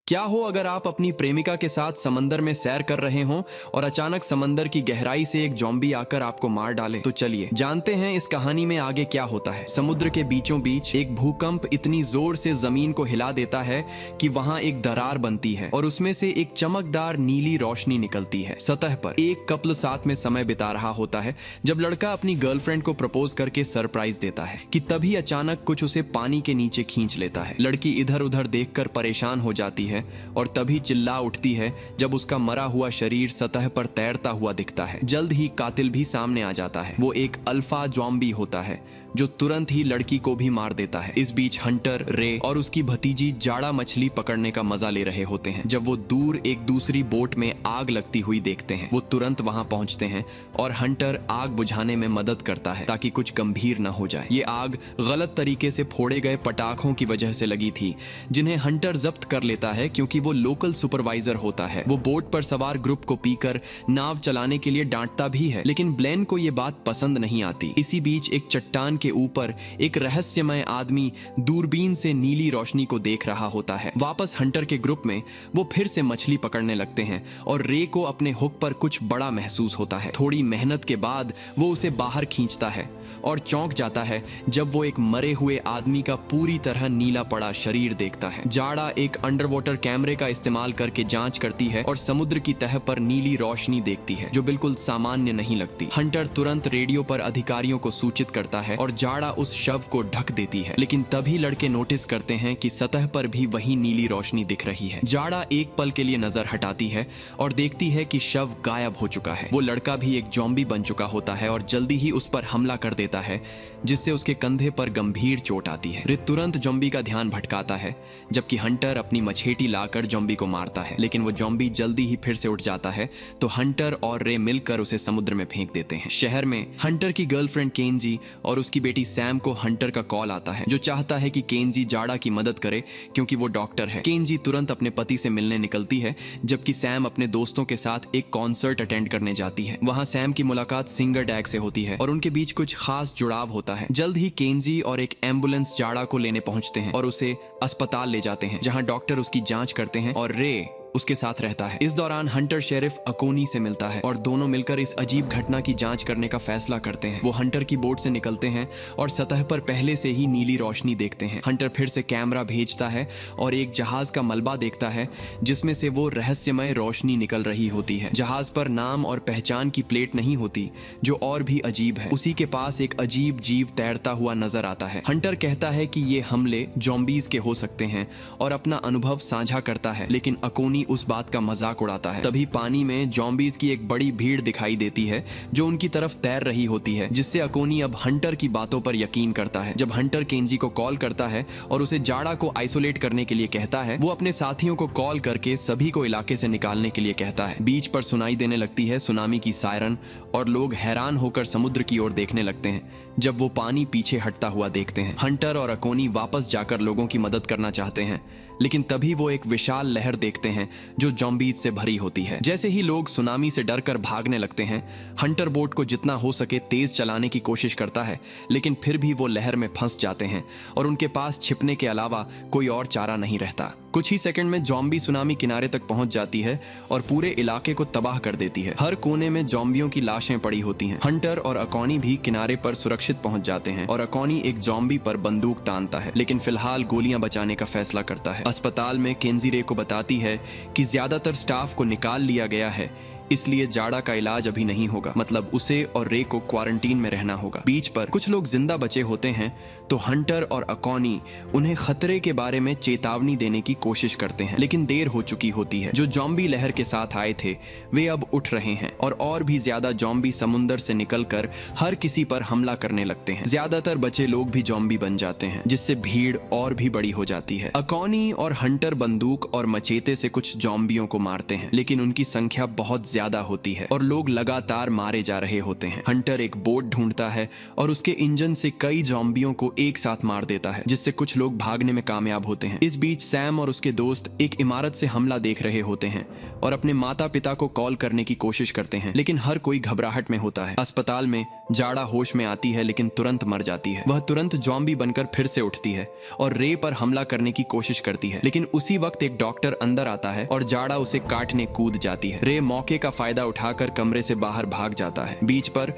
क्या हो अगर आप अपनी प्रेमिका के साथ समंदर में सैर कर रहे हों और अचानक समंदर की गहराई से एक जॉम्बी आकर आपको मार डाले। तो चलिए जानते हैं इस कहानी में आगे क्या होता है। समुद्र के बीचों बीच एक भूकंप इतनी जोर से जमीन को हिला देता है कि वहां एक दरार बनती है और उसमें से एक चमकदार नीली रोशनी निकलती है। सतह पर एक कपल साथ में समय बिता रहा होता है जब लड़का अपनी गर्लफ्रेंड को प्रपोज करके सरप्राइज देता है कि तभी अचानक कुछ उसे पानी के नीचे खींच लेता है। लड़की इधर उधर देखकर परेशान हो जाती है और तभी चिल्ला उठती है जब उसका मरा हुआ शरीर सतह पर तैरता हुआ दिखता है। जल्द ही कातिल भी सामने आ जाता है। वो एक अल्फा ज़ॉम्बी होता है जो तुरंत ही लड़की को भी मार देता है। इस बीच हंटर, रे और उसकी भतीजी जाड़ा मछली पकड़ने का मजा ले रहे होते हैं। जब वो दूर एक दूसरी बोट में आग लगती हुई देखते हैं वो तुरंत वहां पहुंचते हैं और हंटर आग बुझाने में मदद करता है ताकि कुछ गंभीर न हो जाए। ये आग गलत तरीके से फोड़े गए पटाखों की वजह से लगी थी जिन्हें हंटर जब्त कर लेता है क्योंकि वो लोकल सुपरवाइजर होता है। वो बोट पर सवार ग्रुप को पीकर नाव चलाने के लिए डांटता भी है लेकिन ब्लेन को ये बात पसंद नहीं आती। इसी बीच एक चट्टान के ऊपर एक रहस्यमय आदमी दूरबीन से नीली रोशनी को देख रहा होता है। वापस हंटर के ग्रुप में वो फिर से मछली पकड़ने लगते हैं और रे को अपने हुक पर कुछ बड़ा महसूस होता है। थोड़ी मेहनत के बाद वो उसे बाहर खींचता है और चौंक जाता है जब वो एक मरे हुए आदमी का पूरी तरह नीला पड़ा शरीर देखता है। जाड़ा एक अंडरवाटर कैमरे का इस्तेमाल करके जांच करती है और समुद्र की तह पर नीली रोशनी देखती है जो बिल्कुल सामान्य नहीं लगती। हंटर तुरंत रेडियो पर अधिकारियों को सूचित करता है और जाड़ा उस शव को ढक देती है लेकिन तभी लड़के नोटिस करते हैं कि सतह पर भी वही नीली रोशनी दिख रही है। जाड़ा एक पल के लिए नजर हटाती है और देखती है कि शव गायब हो चुका है। वो लड़का भी एक ज़ॉम्बी बन चुका होता है और जल्दी ही उस पर हमला कर देता है जिससे उसके कंधे पर गंभीर चोट आती है। रित तुरंत ज़ॉम्बी का ध्यान भटकाता है जबकि हंटर अपनी मछेटी लाकर ज़ॉम्बी को मारता है लेकिन वो ज़ॉम्बी जल्दी ही फिर से उठ जाता है तो हंटर और रे मिलकर उसे समुद्र में फेंक देते हैं। शहर में हंटर की गर्लफ्रेंड केंजी और उसकी बेटी सैम को हंटर का कॉल आता है जो चाहता है कि केंजी जाड़ा की मदद करे क्योंकि वो डॉक्टर है। केंजी तुरंत अपने पति से मिलने निकलती है जबकि सैम अपने दोस्तों के साथ एक कॉन्सर्ट अटेंड करने जाती है। वहां सैम की मुलाकात सिंगर डैग से होती है और उनके बीच कुछ खास जुड़ाव होता है। जल्द ही केंजी और एक एम्बुलेंस जाड़ा को लेने पहुंचते हैं और उसे अस्पताल ले जाते हैं जहां डॉक्टर उसकी जांच करते हैं और रे उसके साथ रहता है। इस दौरान हंटर शेरिफ अकोनी से मिलता है और दोनों मिलकर इस अजीब घटना की जांच करने का फैसला करते हैं। वो हंटर की बोट से निकलते हैं और सतह पर पहले से ही नीली रोशनी देखते हैं। हंटर फिर से कैमरा भेजता है और एक जहाज का मलबा देखता है जिसमें से वो रहस्यमय रोशनी निकल रही होती है। जहाज पर नाम और पहचान की प्लेट नहीं होती जो और भी अजीब है। उसी के पास एक अजीब जीव तैरता हुआ नजर आता है। हंटर कहता है कि ये हमले ज़ॉम्बीज के हो सकते हैं और अपना अनुभव साझा करता है लेकिन अकोनी उस बात का मजाक उड़ाता है। तभी पानी में ज़ॉम्बीज की एक बड़ी भीड़ दिखाई देती है जो उनकी तरफ तैर रही होती है जिससे अकोनी अब हंटर की बातों पर यकीन करता है। जब हंटर केंजी को कॉल करता है और उसे जाड़ा को आइसोलेट करने के लिए कहता है वो अपने साथियों को कॉल करके सभी को इलाके से निकालने के लिए कहता है। बीच पर सुनाई देने लगती है सुनामी की सायरन और लोग हैरान होकर समुद्र की ओर देखने लगते हैं जब वो पानी पीछे हटता हुआ देखते हैं। हंटर और अकोनी वापस जाकर लोगों की मदद करना चाहते हैं लेकिन तभी वो एक विशाल लहर देखते हैं जो ज़ॉम्बीज से भरी होती है। जैसे ही लोग सुनामी से डरकर भागने लगते हैं हंटर बोट को जितना हो सके तेज चलाने की कोशिश करता है लेकिन फिर भी वो लहर में फंस जाते हैं और उनके पास छिपने के अलावा कोई और चारा नहीं रहता। कुछ ही सेकंड में ज़ॉम्बी सुनामी किनारे तक पहुंच जाती है और पूरे इलाके को तबाह कर देती है। हर कोने में ज़ॉम्बियों की लाशें पड़ी होती हैं। हंटर और अकोनी भी किनारे पर सुरक्षित पहुंच जाते हैं और अकोनी एक ज़ॉम्बी पर बंदूक तानता है लेकिन फिलहाल गोलियां बचाने का फैसला करता है। अस्पताल में केंजी रे को बताती है कि ज्यादातर स्टाफ को निकाल लिया गया है इसलिए जाड़ा का इलाज अभी नहीं होगा, मतलब उसे और रे को क्वारंटीन में रहना होगा। बीच पर कुछ लोग जिंदा बचे होते हैं तो हंटर और अकोनी उन्हें खतरे के बारे में चेतावनी देने की कोशिश करते हैं लेकिन देर हो चुकी होती है। जो ज़ॉम्बी लहर के साथ आए थे वे अब उठ रहे हैं और भी ज्यादा ज़ॉम्बी समुद्र से निकलकर हर किसी पर हमला करने लगते हैं। ज्यादातर बचे लोग भी ज़ॉम्बी बन जाते हैं जिससे भीड़ और भी बड़ी हो जाती है। अकोनी और हंटर बंदूक और मचेते से कुछ ज़ॉम्बियों को मारते हैं लेकिन उनकी संख्या बहुत ज्यादा होती है और लोग लगातार मारे जा रहे होते हैं। हंटर एक बोट ढूंढता है और उसके इंजन से कई ज़ॉम्बियों को एक साथ मार देता है जिससे कुछ लोग भागने में कामयाब होते हैं। इस बीच सैम और उसके दोस्त एक इमारत से हमला देख रहे होते हैं और अपने माता पिता को कॉल करने की कोशिश करते हैं लेकिन हर कोई घबराहट में होता है। अस्पताल में जाड़ा होश में आती है लेकिन तुरंत मर जाती है। वह तुरंत जॉम्बी बनकर फिर से उठती है और रे पर हमला करने की कोशिश करती है, लेकिन उसी वक्त एक डॉक्टर अंदर आता है और जाड़ा उसे काटने कूद जाती है। रे मौके का फायदा उठाकर कमरे से बाहर भाग जाता है। बीच पर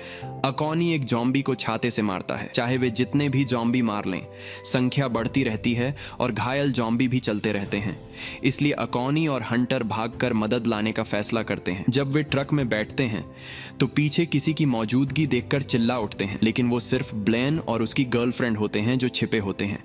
अकॉनी एक जॉम्बी को छाते से मारता है। चाहे वे जितने भी जॉम्बी मार लें, संख्या बढ़ती रहती है और घायल जॉम्बी भी चलते रहते हैं। इसलिए अकॉनी और हंटर भागकर मदद लाने का फैसला करते हैं। जब वे ट्रक में बैठते हैं तो पीछे किसी की मौजूदगी देखकर चिल्ला उठते हैं, लेकिन वो सिर्फ ब्लेन और उसकी गर्लफ्रेंड होते हैं जो छिपे होते हैं।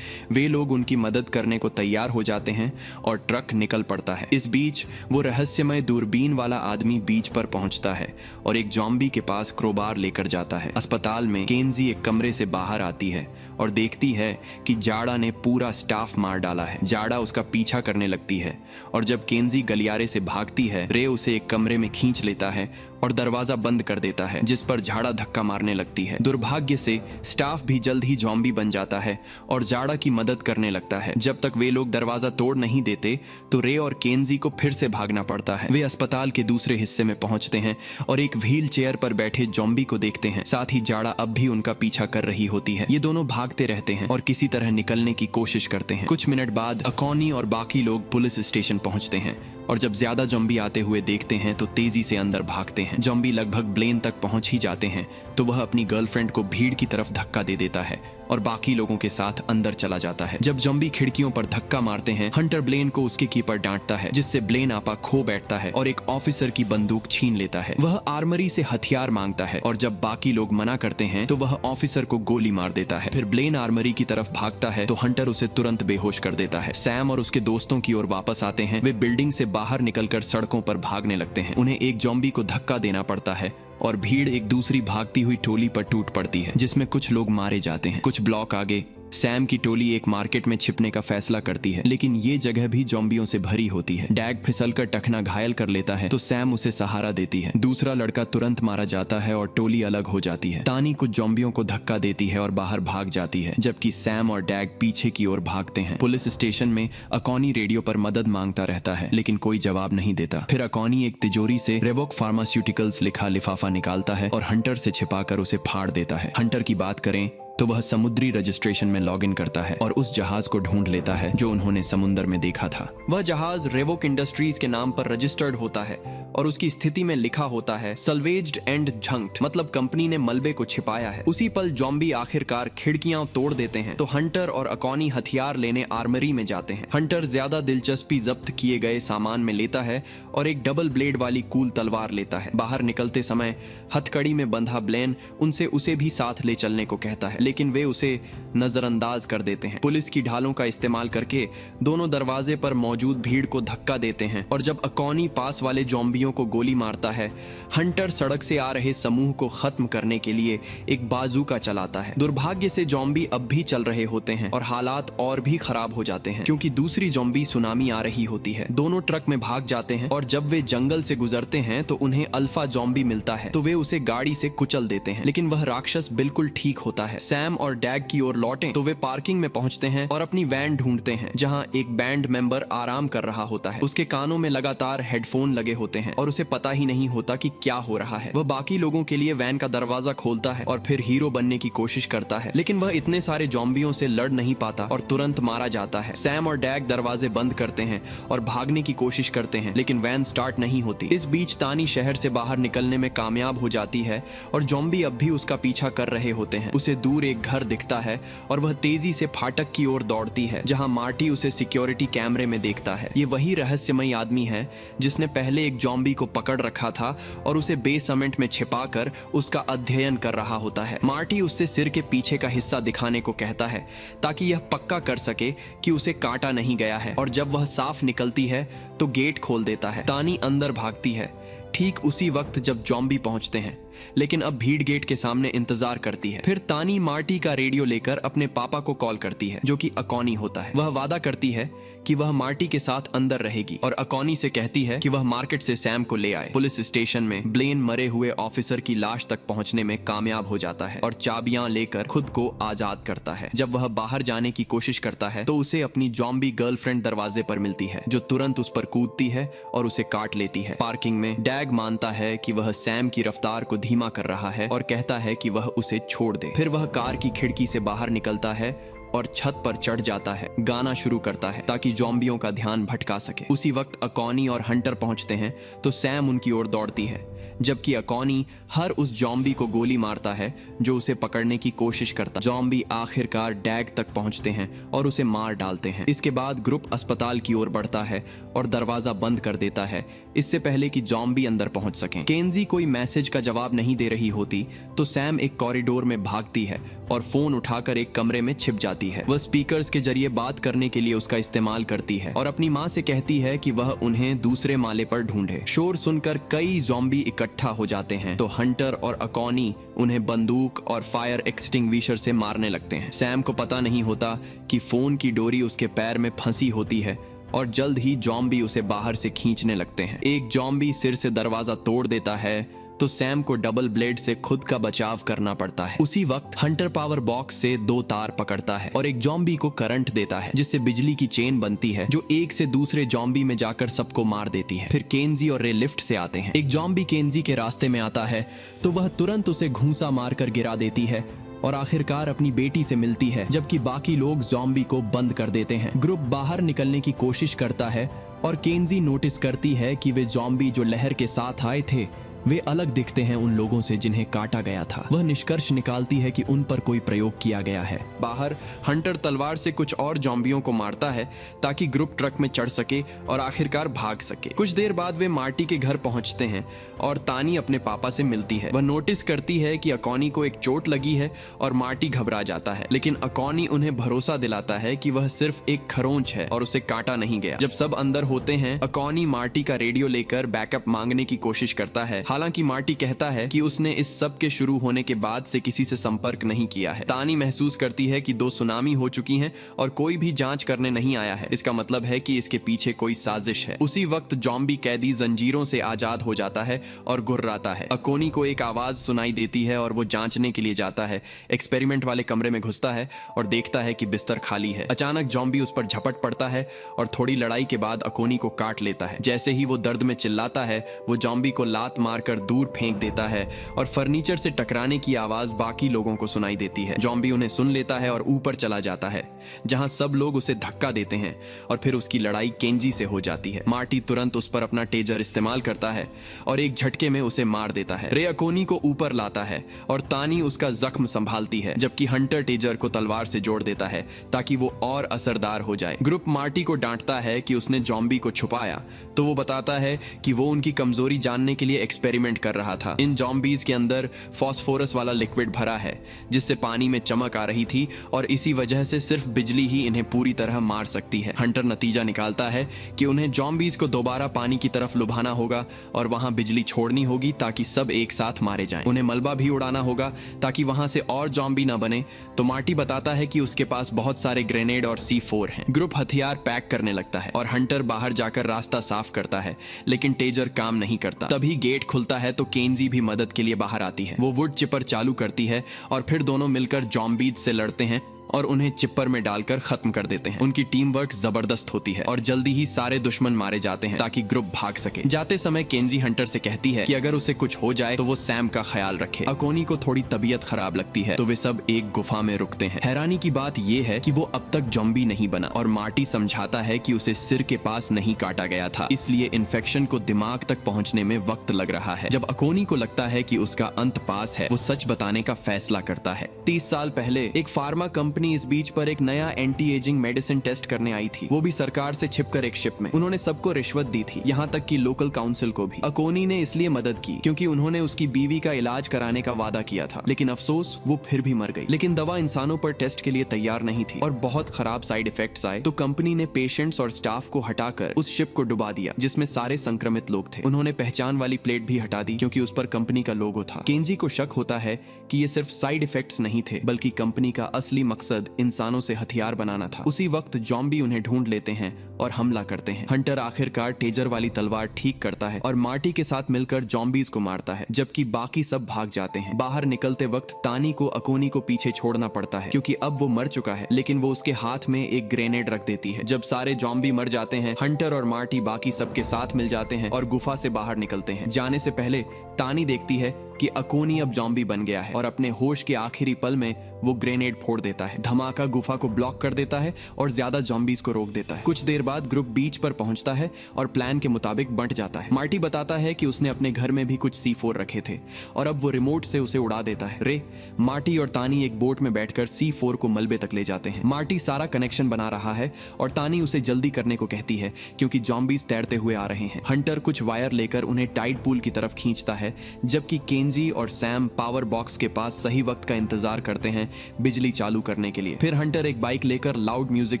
वे लोग उनकी मदद करने को तैयार हो जाते हैं और ट्रक निकल पड़ता है। इस बीच वो रहस्यमय दूरबीन वाला आदमी बीच पर पहुंचता है और एक जॉम्बी के पास क्रोबार लेकर जाता है। अस्पताल में केंजी एक कमरे से बाहर आती है और देखती है कि जाड़ा ने पूरा स्टाफ मार डाला है। जाड़ा उसका पीछा करने लगती है और जब केंजी गलियारे से भागती है, रे उसे एक कमरे में खींच लेता है और दरवाजा बंद कर देता है, जिस पर जाड़ा धक्का मारने लगती है। दुर्भाग्य से स्टाफ भी जल्द ही जॉम्बी बन जाता है और जाड़ा की मदद करने लगता है। जब तक वे लोग दरवाजा तोड़ नहीं देते तो रे और केंजी को फिर से भागना पड़ता है। वे अस्पताल के दूसरे हिस्से में पहुंचते हैं और एक व्हील चेयर पर बैठे जॉम्बी को देखते हैं। साथ ही जाड़ा अब भी उनका पीछा कर रही होती है। ये दोनों भागते रहते हैं और किसी तरह निकलने की कोशिश करते हैं। कुछ मिनट बाद अकॉनी और बाकी लोग पुलिस स्टेशन पहुंचते हैं और जब ज्यादा जॉम्बी आते हुए देखते हैं तो तेजी से अंदर भागते हैं। जॉम्बी लगभग ब्लेन तक पहुंच ही जाते हैं तो वह अपनी गर्लफ्रेंड को भीड़ की तरफ धक्का दे देता है और बाकी लोगों के साथ अंदर चला जाता है। जब जॉम्बी खिड़कियों पर धक्का मारते हैं, हंटर ब्लेन को उसके कीपर डांटता है, जिससे ब्लेन आपा खो बैठता है और एक ऑफिसर की बंदूक छीन लेता है। वह आर्मरी से हथियार मांगता है और जब बाकी लोग मना करते हैं तो वह ऑफिसर को गोली मार देता है। फिर ब्लेन आर्मरी की तरफ भागता है तो हंटर उसे तुरंत बेहोश कर देता है। सैम और उसके दोस्तों की ओर वापस आते हैं। वे बिल्डिंग से बाहर निकलकर सड़कों पर भागने लगते हैं। उन्हें एक जॉम्बी को धक्का देना पड़ता है और भीड़ एक दूसरी भागती हुई टोली पर टूट पड़ती है, जिसमें कुछ लोग मारे जाते हैं। कुछ ब्लॉक आगे सैम की टोली एक मार्केट में छिपने का फैसला करती है, लेकिन ये जगह भी जॉम्बियों से भरी होती है। डैग फिसलकर टखना घायल कर लेता है तो सैम उसे सहारा देती है। दूसरा लड़का तुरंत मारा जाता है और टोली अलग हो जाती है। तानी कुछ जॉम्बियों को धक्का देती है और बाहर भाग जाती है, जबकि सैम और डैग पीछे की ओर भागते हैं। पुलिस स्टेशन में अकॉनी रेडियो पर मदद मांगता रहता है, लेकिन कोई जवाब नहीं देता। फिर अकॉनी एक तिजोरी से रेवोक फार्मास्यूटिकल्स लिखा लिफाफा निकालता है और हंटर से छिपाकर उसे फाड़ देता है। हंटर की बात करें तो वह समुद्री रजिस्ट्रेशन में लॉगिन करता है और उस जहाज को ढूंढ लेता है जो उन्होंने समुद्र में देखा था। वह जहाज रेवोक इंडस्ट्रीज के नाम पर रजिस्टर्ड होता है और उसकी स्थिति में लिखा होता है सल्वेज्ड एंड झंक्ट, मतलब कंपनी ने मलबे को छिपाया है। उसी पल जॉम्बी आखिरकार खिड़कियां तोड़ देते हैं तो हंटर और अकॉनी हथियार लेने आर्मरी में जाते हैं। हंटर ज्यादा दिलचस्पी जब्त किए गए सामान में लेता है और एक डबल ब्लेड वाली कूल तलवार लेता है। बाहर निकलते समय हथकड़ी में बंधा ब्लेन उसे भी साथ ले चलने को कहता है, लेकिन वे उसे नजरअंदाज कर देते हैं। पुलिस की ढालों का इस्तेमाल करके दोनों दरवाजे पर मौजूद भीड़ को धक्का देते हैं और जब अकॉनी पास वाले जॉम्बियों को गोली मारता है, हंटर सड़क से आ रहे समूह को खत्म करने के लिए एक बाजूका चलाता है। दुर्भाग्य से जॉम्बी अब भी चल रहे होते हैं और हालात और भी खराब हो जाते हैं क्योंकि दूसरी जॉम्बी सुनामी आ रही होती है। दोनों ट्रक में भाग जाते हैं और जब वे जंगल से गुजरते हैं तो उन्हें अल्फा जॉम्बी मिलता है तो वे उसे गाड़ी से कुचल देते हैं, लेकिन वह राक्षस बिल्कुल ठीक होता है। सैम और डैग की ओर लौटें तो वे पार्किंग में पहुंचते हैं और अपनी वैन ढूंढते हैं जहां एक बैंड मेंबर आराम कर रहा होता है। उसके कानों में लगातार हेडफोन लगे होते हैं और उसे पता ही नहीं होता कि क्या हो रहा है। वह बाकी लोगों के लिए वैन का दरवाजा खोलता है और फिर हीरो बनने की कोशिश करता है, लेकिन वह इतने सारे जॉम्बियों से लड़ नहीं पाता और तुरंत मारा जाता है। सैम और डैग दरवाजे बंद करते हैं और भागने की कोशिश करते हैं, लेकिन वैन स्टार्ट नहीं होती। इस बीच तानी शहर से बाहर निकलने में कामयाब हो जाती है और जॉम्बी अब भी उसका पीछा कर रहे होते हैं। उसे दूर एक घर दिखता है और वह तेजी से फाटक की ओर दौड़ती है जहां मार्टी उसे सिक्योरिटी कैमरे में देखता है। ये वही रहस्यमयी आदमी है जिसने पहले एक जॉम्बी को पकड़ रखा था और उसे बेसमेंट में छिपाकर उसका अध्ययन कर रहा होता है। मार्टी उससे सिर के पीछे का हिस्सा दिखाने को कहता है ताकि यह पक्का कर सके कि उसे काटा नहीं गया है, और जब वह साफ निकलती है तो गेट खोल देता है। तानी अंदर भागती है ठीक उसी वक्त जब जॉम्बी पहुंचते हैं, लेकिन अब भीड़ गेट के सामने इंतजार करती है। फिर तानी मार्टी का रेडियो लेकर अपने पापा को कॉल करती है जो कि अकॉनी होता है। वह वादा करती है कि वह मार्टी के साथ अंदर रहेगी और अकॉनी से कहती है कि वह मार्केट से सैम को ले आए। पुलिस स्टेशन में ब्लेन मरे हुए ऑफिसर की लाश तक पहुंचने में कामयाब हो जाता है और चाबियां लेकर खुद को आजाद करता है। जब वह बाहर जाने की कोशिश करता है तो उसे अपनी जॉम्बी गर्लफ्रेंड दरवाजे पर मिलती है जो तुरंत उस पर कूदती है और उसे काट लेती है। पार्किंग में डैग डैग मानता है कि वह सैम की रफ्तार को धीमा कर रहा है और कहता है कि वह उसे छोड़ दे। फिर वह कार की खिड़की से बाहर निकलता है और छत पर चढ़ जाता है, गाना शुरू करता है ताकि ज़ॉम्बियों का ध्यान भटका सके। उसी वक्त अकॉनी और हंटर पहुंचते हैं तो सैम उनकी ओर दौड़ती है, जबकि अकॉनी हर उस ज़ॉम्बी को गोली मारता है जो उसे पकड़ने की कोशिश करता। ज़ॉम्बी आखिरकार डैग तक पहुंचते हैं और उसे मार डालते हैं। इसके बाद ग्रुप अस्पताल की ओर बढ़ता है और दरवाजा बंद कर देता है इससे पहले कि ज़ॉम्बी अंदर पहुंच सकें। केंजी कोई मैसेज का जवाब नहीं दे रही होती तो सैम एक कॉरिडोर में भागती है और फोन उठाकर एक कमरे में छिप जाती है। वह स्पीकर्स के जरिए बात करने के लिए उसका इस्तेमाल करती है और अपनी माँ से कहती है कि वह उन्हें दूसरे माले पर ढूंढे। शोर सुनकर कई ज़ॉम्बी इकट्ठा हो जाते हैं तो हंटर और अकॉनी उन्हें बंदूक और फायर एक्सटिंग्विशर से मारने लगते हैं। सैम को पता नहीं होता कि फोन की डोरी उसके पैर में फंसी होती है और जल्द ही ज़ॉम्बी उसे बाहर से खींचने लगते हैं। एक ज़ॉम्बी सिर से दरवाजा तोड़ देता है तो सैम को डबल ब्लेड से खुद का बचाव करना पड़ता है। उसी वक्त हंटर पावर बॉक्स से 2 तार पकड़ता है और एक ज़ॉम्बी को करंट देता है जिससे बिजली की चेन बनती है जो एक से दूसरे ज़ॉम्बी में जाकर सबको मार देती है। फिर केंजी और रे लिफ्ट से आते हैं। एक ज़ॉम्बी केंजी के रास्ते में आता है तो वह तुरंत उसे घूंसा मारकर गिरा देती है और आखिरकार अपनी बेटी से मिलती है, जबकि बाकी लोग ज़ॉम्बी को बंद कर देते हैं। ग्रुप बाहर निकलने की कोशिश करता है और केंजी नोटिस करती है कि वे ज़ॉम्बी जो लहर के साथ आए थे वे अलग दिखते हैं उन लोगों से जिन्हें काटा गया था। वह निष्कर्ष निकालती है कि उन पर कोई प्रयोग किया गया है। बाहर हंटर तलवार से कुछ और ज़ॉम्बियों को मारता है ताकि ग्रुप ट्रक में चढ़ सके और आखिरकार भाग सके। कुछ देर बाद वे मार्टी के घर पहुंचते हैं और तानी अपने पापा से मिलती है। वह नोटिस करती है कि अकॉनी को एक चोट लगी है और मार्टी घबरा जाता है, लेकिन अकॉनी उन्हें भरोसा दिलाता है कि वह सिर्फ एक खरोंच है और उसे काटा नहीं गया। जब सब अंदर होते हैं, अकॉनी मार्टी का रेडियो लेकर बैकअप मांगने की कोशिश करता है। हालांकि मार्टी कहता है कि उसने इस सब के शुरू होने के बाद से किसी से संपर्क नहीं किया है। तानी महसूस करती है कि 2 सुनामी हो चुकी हैं और कोई भी जांच करने नहीं आया है। इसका मतलब है कि इसके पीछे कोई साजिश है। उसी वक्त ज़ॉम्बी कैदी जंजीरों से आजाद हो जाता है और गुर्राता है। अकोनी को एक आवाज सुनाई देती है और वो जांचने के लिए जाता है। एक्सपेरिमेंट वाले कमरे में घुसता है और देखता है कि बिस्तर खाली है। अचानक ज़ॉम्बी उस पर झपट पड़ता है और थोड़ी लड़ाई के बाद अकोनी को काट लेता है। जैसे ही वो दर्द में चिल्लाता है, वो ज़ॉम्बी को लात मारकर दूर फेंक देता है और फर्नीचर से टकराने की आवाज बाकी लोगों को सुनाई देती है। ज़ॉम्बी उन्हें सुन लेता है और ऊपर चला जाता है, जहां सब लोग उसे धक्का देते हैं और फिर उसकी लड़ाई केंजी से हो जाती है। मार्टी तुरंत उस पर अपना टेजर इस्तेमाल करता है और एक झटके में उसे मार देता है। रे अकोनी को ऊपर लाता है और तानी उसका जख्म संभालती है, जबकि हंटर टेजर को तलवार से जोड़ देता है ताकि वो और असरदार हो जाए। ग्रुप मार्टी को डांटता है कि उसने ज़ॉम्बी को छुपाया, तो वो बताता है कि वो उनकी कमजोरी जानने के लिए एक्सपेरिमेंट कर रहा था। इन ज़ॉम्बीज के अंदर फास्फोरस वाला लिक्विड भरा है जिससे पानी में चमक आ रही थी और इसी वजह से सिर्फ बिजली ही इन्हें पूरी तरह मार सकती है। हंटर नतीजा निकालता है कि उन्हें ज़ॉम्बीज को दोबारा पानी की तरफ लुभाना होगा और वहां बिजली छोड़नी होगी ताकि सब एक साथ मारे जाएं। उन्हें मलबा भी उड़ाना होगा ताकि वहां से और ज़ॉम्बी ना बने। तो मार्टी बताता है कि उसके पास बहुत सारे ग्रेनेड और C4 हैं। ग्रुप हथियार पैक करने लगता है और हंटर बाहर जाकर रास्ता साफ करता है, लेकिन टेजर काम नहीं करता। तभी गेट खुलता है तो केंजी भी मदद के लिए बाहर आती है। वो वुड चिपर चालू करती है और फिर दोनों मिलकर ज़ॉम्बीज से लड़ते हैं और उन्हें चिपर में डालकर खत्म कर देते हैं। उनकी टीम वर्क जबरदस्त होती है और जल्दी ही सारे दुश्मन मारे जाते हैं ताकि ग्रुप भाग सके। जाते समय केंजी हंटर से कहती है कि अगर उसे कुछ हो जाए तो वो सैम का ख्याल रखे। अकोनी को थोड़ी तबीयत खराब लगती है तो वे सब एक गुफा में रुकते हैं। हैरानी की बात यह है कि वो अब तक ज़ॉम्बी नहीं बना और मार्टी समझाता है कि उसे सिर के पास नहीं काटा गया था, इसलिए इन्फेक्शन को दिमाग तक पहुंचने में वक्त लग रहा है। जब अकोनी को लगता है कि उसका अंत पास है, वो सच बताने का फैसला करता है। 30 साल पहले एक फार्मा कंपनी इस बीच पर एक नया एंटी एजिंग मेडिसिन टेस्ट करने आई थी, वो भी सरकार से छिपकर एक शिप में। उन्होंने सबको रिश्वत दी थी, यहाँ तक कि लोकल काउंसिल को भी। अकोनी ने इसलिए मदद की क्योंकि उन्होंने उसकी बीवी का इलाज कराने का वादा किया था, लेकिन अफसोस वो फिर भी मर गई। लेकिन दवा इंसानों पर टेस्ट के लिए तैयार नहीं थी और बहुत खराब साइड इफेक्ट्स आए, तो कंपनी ने पेशेंट्स और स्टाफ को हटाकर उस शिप को डुबा दिया जिसमें सारे संक्रमित लोग थे। उन्होंने पहचान वाली प्लेट भी हटा दी क्योंकि उस पर कंपनी का लोगो था। केंजी को शक होता है कि ये सिर्फ साइड इफेक्ट्स नहीं थे बल्कि कंपनी का असली मकसद मकसद इंसानों से हथियार बनाना था। उसी वक्त जॉम्बी उन्हें ढूंढ लेते हैं और हमला करते हैं। हंटर आखिरकार टेजर वाली तलवार ठीक करता है और मार्टी के साथ मिलकर जॉम्बीज को मारता है, जबकि बाकी सब भाग जाते हैं। बाहर निकलते वक्त तानी को अकोनी को पीछे छोड़ना पड़ता है क्योंकि अब वो मर चुका है, लेकिन वो उसके हाथ में एक ग्रेनेड रख देती है। जब सारे जॉम्बी मर जाते हैं, हंटर और मार्टी बाकी सबके साथ मिल जाते हैं और गुफा से बाहर निकलते हैं। जाने से पहले तानी देखती है कि अकोनी अब जॉम्बी बन गया है और अपने होश के आखिरी पल में वो ग्रेनेड फोड़ देता है। धमाका गुफा को ब्लॉक कर देता है और ज्यादा जॉम्बीज को रोक देता है। कुछ देर बाद ग्रुप बीच पर पहुंचता है और प्लान के मुताबिक बंट जाता है। मार्टी बताता है कि उसने अपने घर में भी कुछ C4 रखे थे और अब वो रिमोट से उसे उड़ा देता है। रे, मार्टी और तानी एक बोट में बैठकर C4 को मलबे तक ले जाते हैं। मार्टी सारा कनेक्शन बना रहा है और तानी उसे जल्दी करने को कहती है क्योंकि जॉम्बीज तैरते हुए आ रहे हैं। हंटर कुछ वायर लेकर उन्हें टाइड पूल की तरफ खींचता है, जबकि केंजी और सैम पावर बॉक्स के पास सही वक्त का इंतजार करते हैं बिजली चालू करने के लिए। फिर हंटर एक बाइक लेकर लाउड म्यूजिक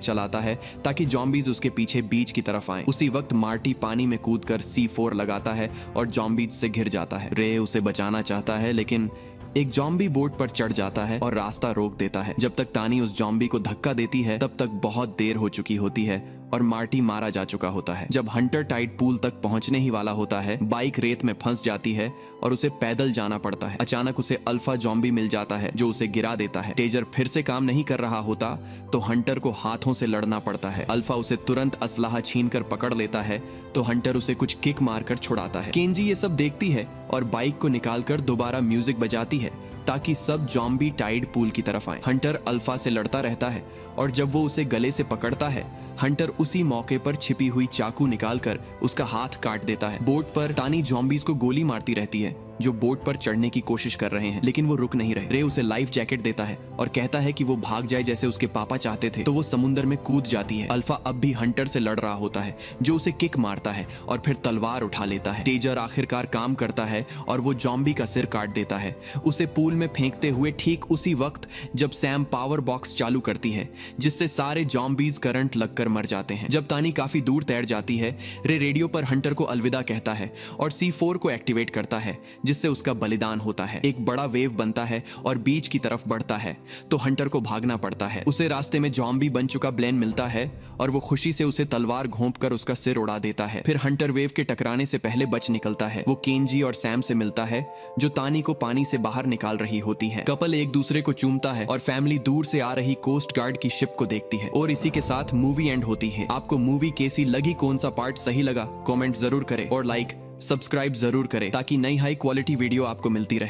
चलाता है ताकि जॉम्बीज उसके पीछे बीच की तरफ आएं। उसी वक्त मार्टी पानी में कूदकर C4 लगाता है और जॉम्बीज से घिर जाता है। रे उसे बचाना चाहता है, लेकिन एक जॉम्बी बोट पर चढ़ जाता है और रास्ता रोक देता है। जब तक तानी उस जॉम्बी को धक्का देती है, तब तक बहुत देर हो चुकी होती है और मार्टी मारा जा चुका होता है। जब हंटर टाइड पूल तक पहुंचने ही वाला होता है, बाइक रेत में फंस जाती है और उसे पैदल जाना पड़ता है। अचानक उसे अल्फा जॉम्बी मिल जाता है जो उसे गिरा देता है। टेजर फिर से काम नहीं कर रहा होता तो हंटर को हाथों से लड़ना पड़ता है। अल्फा उसे तुरंत असलाहा छीनकर पकड़ लेता है तो हंटर उसे कुछ किक मारकर छुड़ाता है। केंजी ये सब देखती है और बाइक को निकालकर दोबारा म्यूजिक बजाती है ताकि सब जॉम्बी टाइड पूल की तरफ आए। हंटर अल्फा से लड़ता रहता है और जब वो उसे गले से पकड़ता है, हंटर उसी मौके पर छिपी हुई चाकू निकालकर उसका हाथ काट देता है। बोट पर तानी जॉम्बीज को गोली मारती रहती है जो बोट पर चढ़ने की कोशिश कर रहे हैं, लेकिन वो रुक नहीं रहे। रे उसे लाइफ जैकेट देता है और कहता है कि वो भाग जाए जैसे उसके पापा चाहते थे, तो वो समुद्र में कूद जाती है। अल्फा अब भी हंटर से लड़ रहा होता है जो उसे किक मारता है और फिर तलवार उठा लेता है। टेजर आखिरकार काम करता है और वो जॉम्बी का सिर काट देता है, उसे पूल में फेंकते हुए ठीक उसी वक्त जब सैम पावर बॉक्स चालू करती है, जिससे सारे जॉम्बीज करंट लगकर मर जाते हैं। जब तानी काफी दूर तैर जाती है, रे रेडियो पर हंटर को अलविदा कहता है और C4 को एक्टिवेट करता है, जिससे उसका बलिदान होता है। एक बड़ा वेव बनता है और बीच की तरफ बढ़ता है तो हंटर को भागना पड़ता है। उसे रास्ते में जॉम्बी बन चुका ब्लेन मिलता है और वो खुशी से उसे तलवार घोंपकर उसका सिर उड़ा देता है। फिर हंटर वेव के टकराने से पहले बच निकलता है। वो केंजी और सैम से मिलता है जो तानी को पानी से बाहर निकाल रही होती है। कपल एक दूसरे को चूमता है और फैमिली दूर से आ रही कोस्ट गार्ड की शिप को देखती है। और इसी के साथ मूवी एंड होती है। आपको मूवी कैसी लगी, कौन सा पार्ट सही लगा, कमेंट जरूर करें और लाइक सब्सक्राइब जरूर करें ताकि नई हाई क्वालिटी वीडियो आपको मिलती रहे।